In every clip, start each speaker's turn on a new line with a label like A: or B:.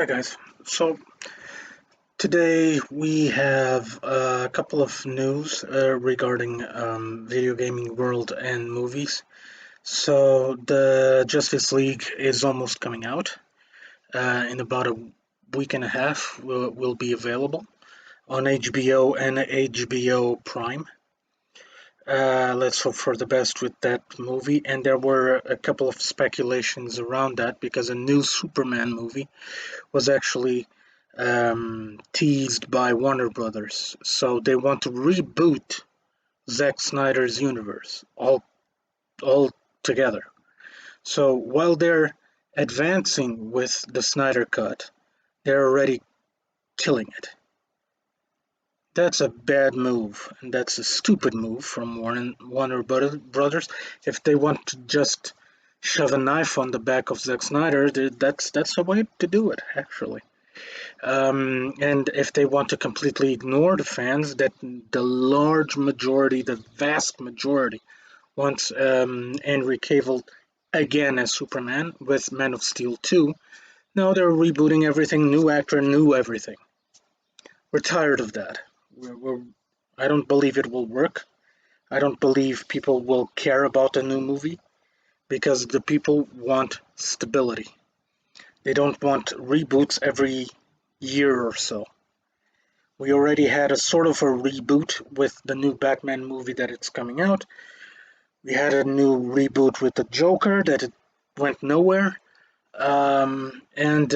A: Hi guys. So today we have a couple of news regarding video gaming world and movies. So the Justice League is almost coming out. In about a week and a half will be available on HBO and HBO Prime. Let's hope for the best with that movie. And there were a couple of speculations around that because a new Superman movie was actually teased by Warner Brothers. So they want to reboot Zack Snyder's universe all together. So while they're advancing with the Snyder Cut, they're already killing it. That's a bad move, and that's a stupid move from Warner Brothers. If they want to just shove a knife on the back of Zack Snyder, that's a way to do it, actually. And if they want to completely ignore the fans, that the large majority, the vast majority, wants Henry Cavill again as Superman with Man of Steel 2, now they're rebooting everything, new actor, new everything. We're tired of that. I don't believe it will work. I don't believe people will care about a new movie because the people want stability. They don't want reboots every year or so. We already had a sort of a reboot with the new Batman movie that it's coming out. We had a new reboot with the Joker that it went nowhere. And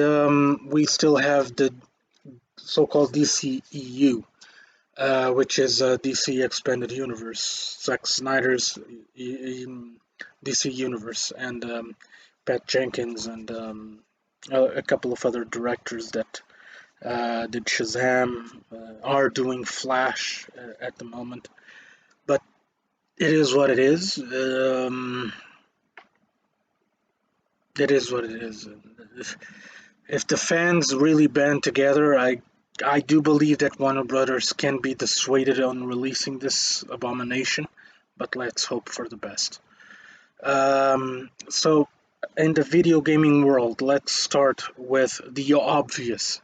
A: we still have the so-called DCEU, which is DC Expanded Universe, Zack Snyder's DC Universe, and Pat Jenkins and a couple of other directors that did Shazam, are doing Flash at the moment. But it is what it is. It is what it is. If the fans really band together, I do believe that Warner Brothers can be dissuaded on releasing this abomination. But let's hope for the best. So, in the video gaming world, let's start with the obvious.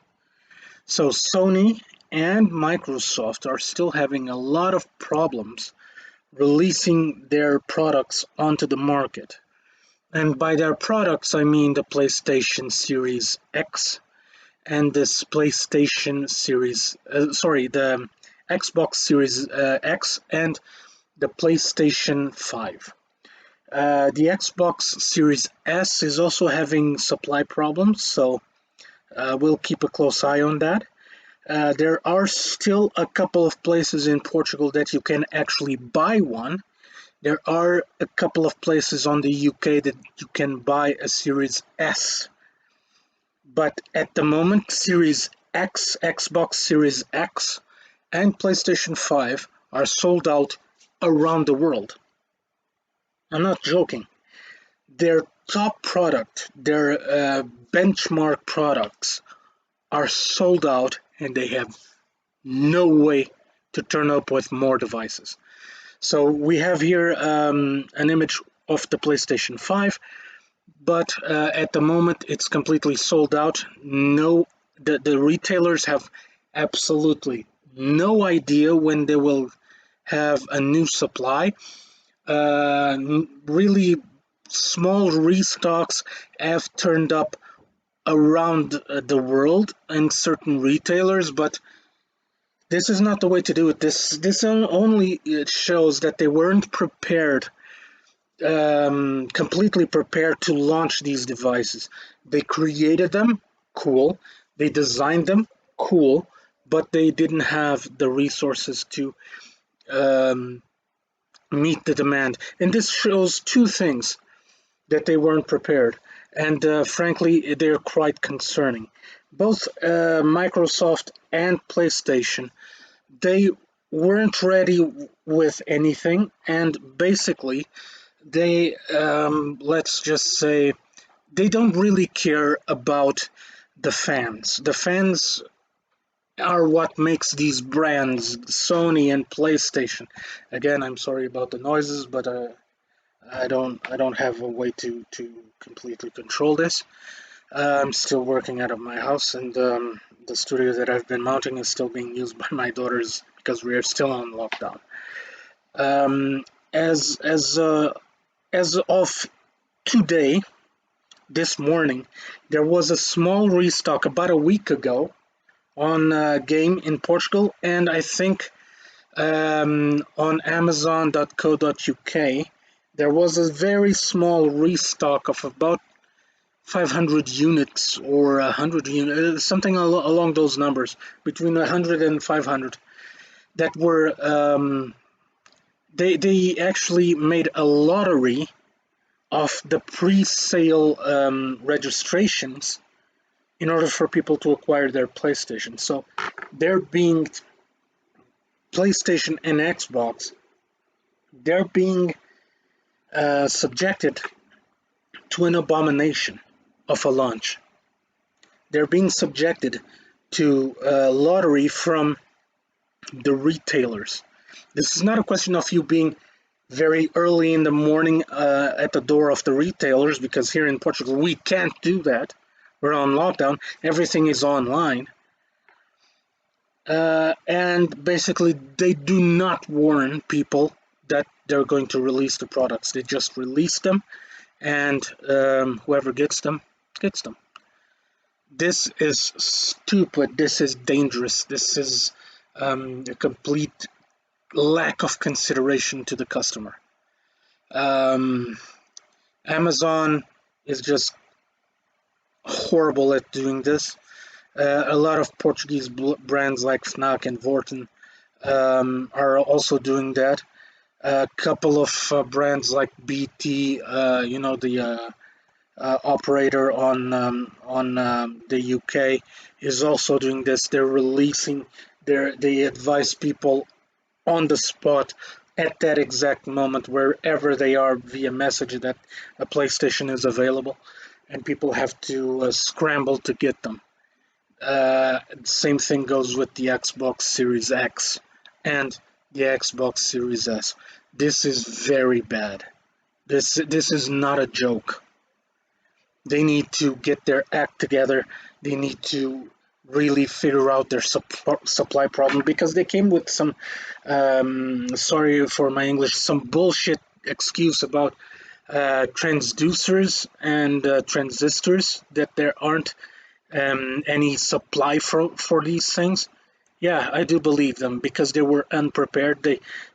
A: So Sony and Microsoft are still having a lot of problems releasing their products onto the market. And by their products, I mean the PlayStation Series X and this PlayStation Series, the Xbox Series X and the PlayStation 5. The Xbox Series S is also having supply problems, so we'll keep a close eye on that. There are still a couple of places in Portugal that you can actually buy one. There are a couple of places on the UK that you can buy a Series S. But at the moment, Series X, Xbox Series X, and PlayStation 5 are sold out around the world. I'm not joking. Their top product, their benchmark products, are sold out and they have no way to turn up with more devices. So we have here an image of the PlayStation 5, but at the moment it's completely sold out. No, the retailers have absolutely no idea when they will have a new supply. Really small restocks have turned up around the world and certain retailers, but this is not the way to do it. This only shows that they weren't prepared, completely prepared to launch these devices. They created them, cool. They designed them, cool, but they didn't have the resources to um, meet the demand. And this shows two things: that they weren't prepared, and frankly, they're quite concerning. Both Microsoft and PlayStation, they weren't ready with anything, and basically, they let's just say they don't really care about the fans. The fans are what makes these brands, Sony and PlayStation. Again, I'm sorry about the noises, but I don't have a way to completely control this. I'm still working out of my house, and the studio that I've been mounting is still being used by my daughters because we are still on lockdown. Um, as as uh, as of today, this morning, there was a small restock about a week ago on a game in Portugal, and I think on Amazon.co.uk there was a very small restock of about 500 units or 100 units, something along those numbers, between 100 and 500, that were they actually made a lottery of the pre-sale registrations in order for people to acquire their PlayStation. So they're being PlayStation and Xbox, they're being subjected to an abomination of a launch. They're being subjected to lottery from the retailers. This is not a question of you being very early in the morning at the door of the retailers, because here in Portugal we can't do that. We're on lockdown. Everything is online. And basically, they do not warn people that they're going to release the products. They just release them, and whoever gets them, gets them. This is stupid. This is dangerous. This is a complete lack of consideration to the customer. Um, Amazon is just horrible at doing this. A lot of Portuguese brands like Fnac and Vorten are also doing that. A couple of brands like BT, the operator on the UK, is also doing this. They're releasing they advise people on the spot at that exact moment, wherever they are, via message, that a PlayStation is available, and people have to scramble to get them. Same thing goes with the Xbox Series X and the Xbox Series S. This is very bad. This is not a joke. They need to get their act together. They need to really figure out their supply problem, because they came with some, sorry for my English, some bullshit excuse about transducers and transistors, that there aren't any supply for these things. Yeah, I do believe them, because they were unprepared.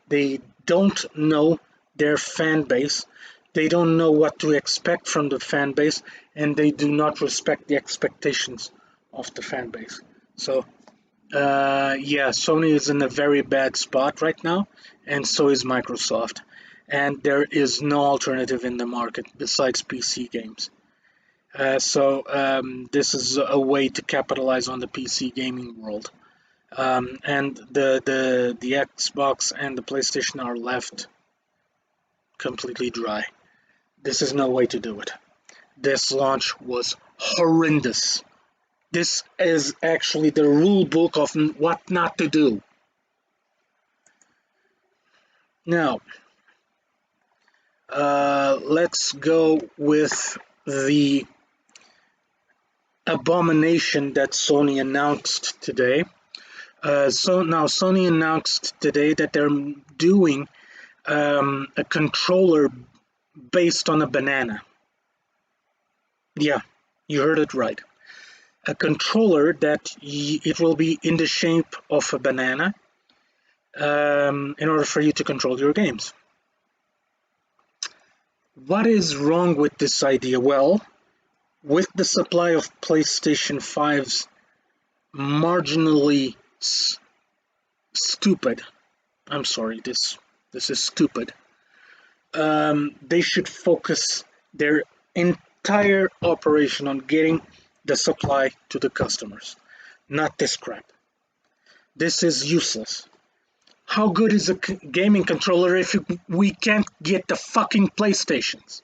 A: They don't know their fan base. They don't know what to expect from the fan base, and they do not respect the expectations of the fan base. So, yeah, Sony is in a very bad spot right now, and so is Microsoft. And there is no alternative in the market besides PC games. So this is a way to capitalize on the PC gaming world. And the Xbox and the PlayStation are left completely dry. This is no way to do it. This launch was horrendous. This is actually the rule book of what not to do. Now, let's go with the abomination that Sony announced today. So now Sony announced today that they're doing a controller based on a banana. Yeah, you heard it right. A controller that it will be in the shape of a banana, in order for you to control your games. What is wrong with this idea? Well, with the supply of PlayStation 5s marginally stupid, I'm sorry, this is stupid. They should focus their entire operation on getting the supply to the customers, not this crap. This is useless. How good is a gaming controller if we can't get the fucking PlayStations?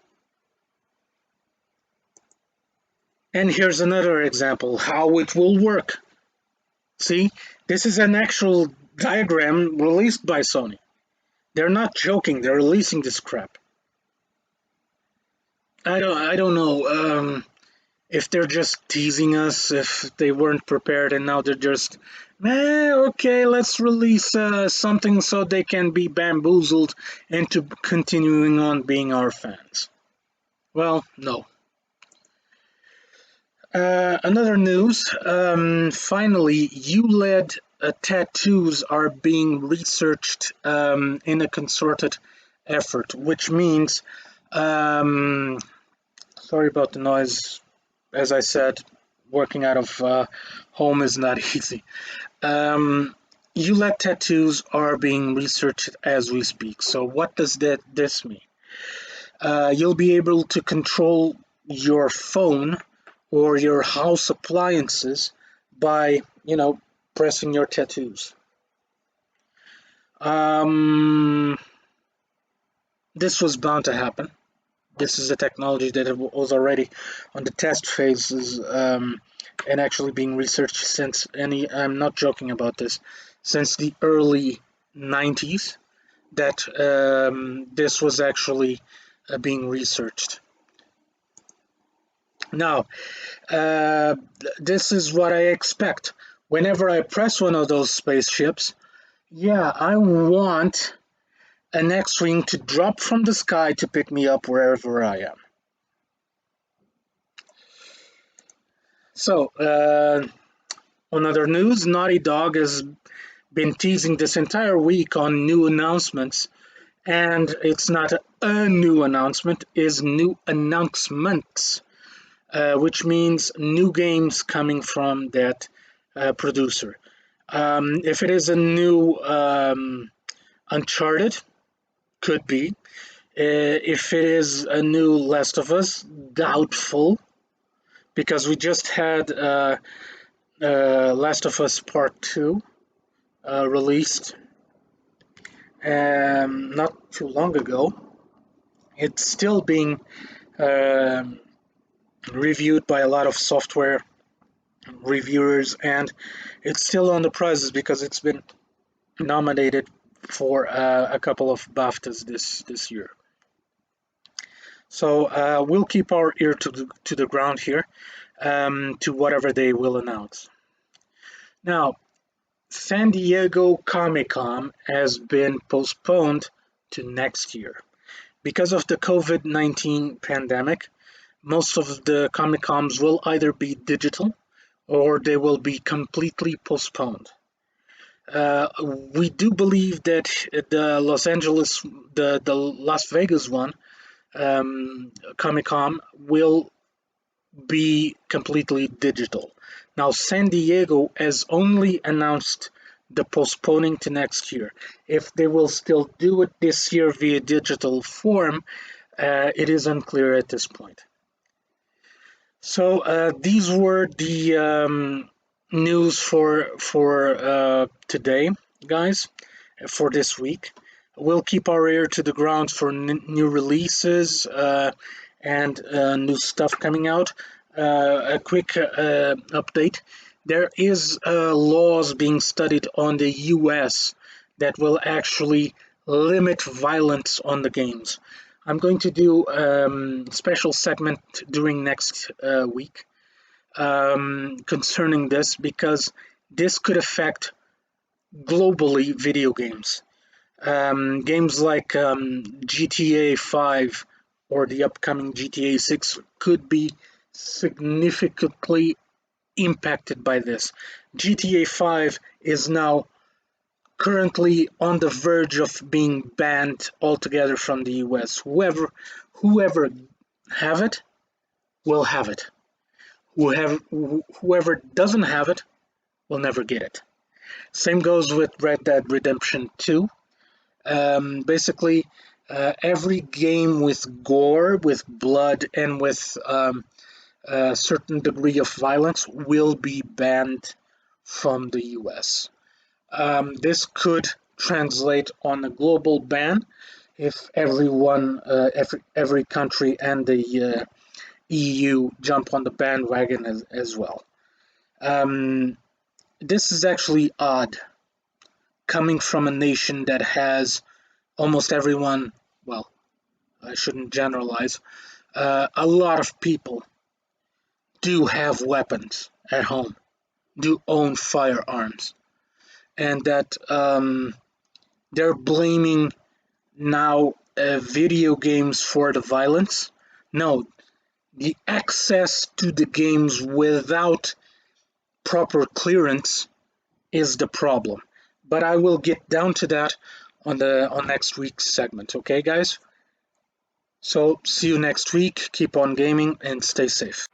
A: And here's another example how it will work. See, this is an actual diagram released by Sony. They're not joking. They're releasing this crap. I don't know. if they're just teasing us, if they weren't prepared and now they're just, okay, let's release something so they can be bamboozled into continuing on being our fans. Well, no. Another news, finally, ULED tattoos are being researched in a concerted effort, which means, um, sorry about the noise, as I said, working out of home is not easy. Um, ULED tattoos are being researched as we speak. So what does this mean? You'll be able to control your phone or your house appliances by, pressing your tattoos. Um, this was bound to happen. This is a technology that was already on the test phases and actually being researched since I'm not joking about this, since the early 90s that this was actually being researched. Now, uh, this is what I expect. Whenever I press one of those spaceships, yeah, I want an X-wing to drop from the sky to pick me up wherever I am. So, on other news, Naughty Dog has been teasing this entire week on new announcements, and it's not a new announcement, is new announcements, which means new games coming from that producer. If it is a new Uncharted, could be. If it is a new Last of Us, doubtful, because we just had Last of Us Part 2 released not too long ago. It's still being um reviewed by a lot of software reviewers, and it's still on the prizes because it's been nominated for a couple of BAFTAs this year. So we'll keep our ear to the ground here to whatever they will announce. Now, San Diego Comic-Con has been postponed to next year. Because of the COVID-19 pandemic, most of the Comic-Cons will either be digital or they will be completely postponed. We do believe that the the Las Vegas one, Comic Con, will be completely digital. Now, San Diego has only announced the postponing to next year. If they will still do it this year via digital form, it is unclear at this point. So these were the news for today, guys, for this week. We'll keep our ear to the ground for new releases and new stuff coming out. A quick update: there is laws being studied on the U.S. that will actually limit violence on the games. I'm going to do special segment during next week concerning this because this could affect globally video games. Games like GTA 5 or the upcoming GTA 6 could be significantly impacted by this. GTA 5 is now currently on the verge of being banned altogether from the US. Whoever have it will have it. Whoever doesn't have it will never get it. Same goes with Red Dead Redemption 2. Basically, every game with gore, with blood, and with a certain degree of violence will be banned from the US. This could translate on a global ban if every country and the EU jump on the bandwagon as well. This is actually odd coming from a nation that has almost everyone, well, I shouldn't generalize, a lot of people do have weapons at home, do own firearms, and that they're blaming now video games for the violence. No, the access to the games without proper clearance is the problem. But I will get down to that on next week's segment. Okay, guys? So see you next week. Keep on gaming and stay safe.